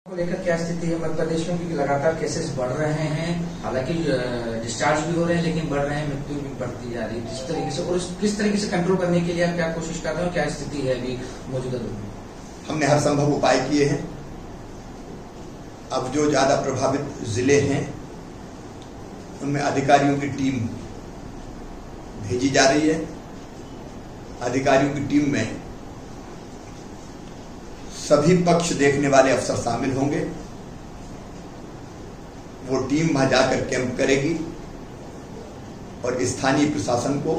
को लेकर क्या स्थिति है मध्य प्रदेश में, क्योंकि लगातार केसेस बढ़ रहे हैं, हालांकि डिस्चार्ज भी हो रहे हैं लेकिन बढ़ रहे हैं, मृत्यु भी बढ़ती जा रही है। किस तरीके से और किस तरीके से कंट्रोल करने के लिए आप क्या कोशिश कर रहे हो, क्या स्थिति है अभी मौजूदा दौर में? हमने हर संभव उपाय किए हैं। अब जो ज्यादा प्रभावित जिले हैं उनमें अधिकारियों की टीम भेजी जा रही है। अधिकारियों की टीम में सभी पक्ष देखने वाले अफसर शामिल होंगे। वो टीम वहां जाकर कैंप करेगी और स्थानीय प्रशासन को,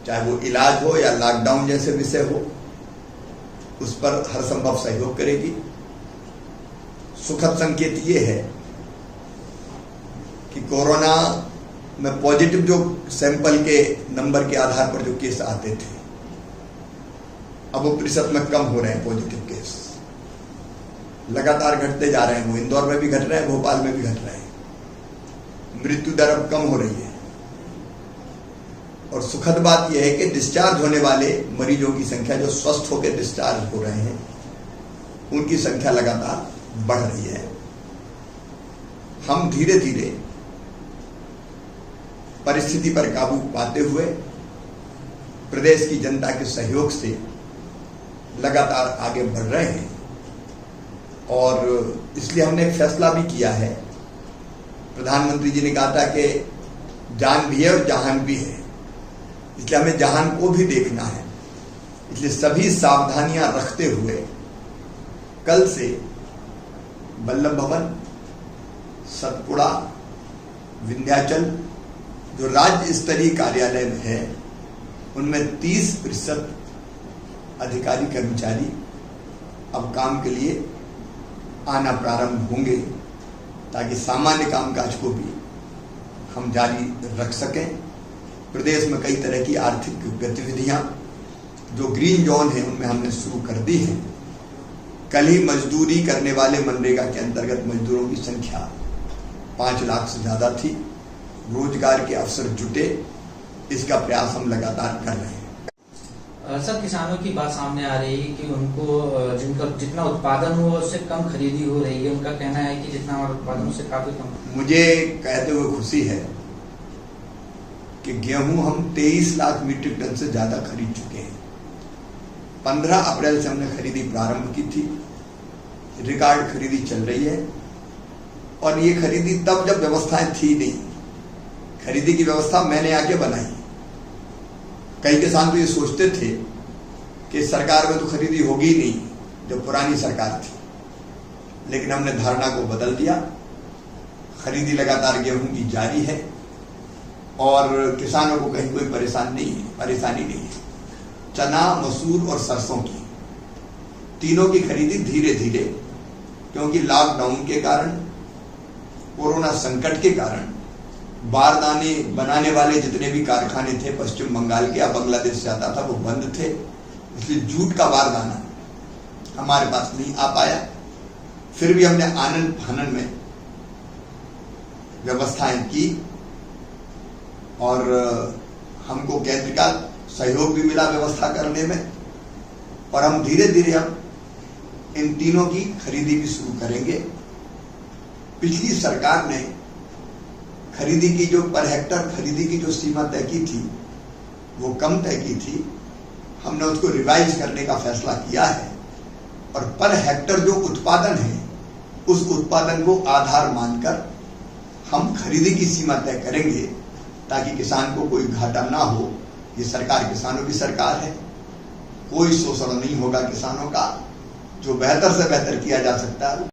चाहे वो इलाज हो या लॉकडाउन जैसे विषय हो, उस पर हर संभव सहयोग करेगी। सुखद संकेत ये है कि कोरोना में पॉजिटिव जो सैंपल के नंबर के आधार पर जो केस आते थे, अब वो प्रतिशत में कम हो रहे हैं। पॉजिटिव केस लगातार घटते जा रहे हैं। वो इंदौर में भी घट रहे हैं, भोपाल में भी घट रहे हैं। मृत्यु दर अब कम हो रही है। और सुखद बात यह है कि डिस्चार्ज होने वाले मरीजों की संख्या, जो स्वस्थ होकर डिस्चार्ज हो रहे हैं, उनकी संख्या लगातार बढ़ रही है। हम धीरे धीरे परिस्थिति पर काबू पाते हुए प्रदेश की जनता के सहयोग से लगातार आगे बढ़ रहे हैं। और इसलिए हमने एक फैसला भी किया है। प्रधानमंत्री जी ने कहा था कि जान भी है और जहान भी है, इसलिए हमें जहान को भी देखना है। इसलिए सभी सावधानियां रखते हुए कल से वल्लभ भवन, सतपुड़ा, विंध्याचल जो राज्य स्तरीय कार्यालय में है, उनमें 30% अधिकारी कर्मचारी अब काम के लिए आना प्रारंभ होंगे, ताकि सामान्य कामकाज को भी हम जारी रख सकें। प्रदेश में कई तरह की आर्थिक गतिविधियां जो ग्रीन जोन है उनमें हमने शुरू कर दी है। कल ही मजदूरी करने वाले मनरेगा के अंतर्गत मजदूरों की संख्या 5 लाख से ज्यादा थी। रोजगार के अवसर जुटे, इसका प्रयास हम लगातार कर रहे हैं। सर, किसानों की बात सामने आ रही है कि उनको जितना उत्पादन हुआ उससे कम खरीदी हो रही है। उनका कहना है कि जितना हमारा उत्पादन उससे काफी कम। मुझे कहते हुए खुशी है कि गेहूं हम 23 लाख मीट्रिक टन से ज्यादा खरीद चुके हैं। 15 अप्रैल से हमने खरीदी प्रारंभ की थी। रिकॉर्ड खरीदी चल रही है। और ये खरीदी तब जब व्यवस्थाएं थी नहीं। खरीदी की व्यवस्था मैंने आके बनाई। कई किसान तो ये सोचते थे कि सरकार में तो खरीदी होगी नहीं, जब पुरानी सरकार थी। लेकिन हमने धारणा को बदल दिया। खरीदी लगातार गेहूं की जारी है और किसानों को कहीं कोई परेशानी नहीं है। चना, मसूर और सरसों की तीनों की खरीदी धीरे धीरे, क्योंकि लॉकडाउन के कारण, कोरोना संकट के कारण बारदाने बनाने वाले जितने भी कारखाने थे पश्चिम बंगाल के या बांग्लादेश से आता था, वो बंद थे। इसलिए जूट का बारदाना हमारे पास नहीं आ पाया। फिर भी हमने आनन फानन में व्यवस्थाएं की और हमको केंद्र का सहयोग भी मिला व्यवस्था करने में। और हम धीरे धीरे हम इन तीनों की खरीदी भी शुरू करेंगे। पिछली सरकार ने खरीदी की जो पर हेक्टर खरीदी की जो सीमा तय की थी, वो कम तय की थी। हमने उसको रिवाइज करने का फैसला किया है और पर हेक्टर जो उत्पादन है, उस उत्पादन को आधार मानकर हम खरीदी की सीमा तय करेंगे, ताकि किसान को कोई घाटा ना हो। ये सरकार किसानों की सरकार है। कोई शोषण नहीं होगा किसानों का। जो बेहतर से बेहतर किया जा सकता है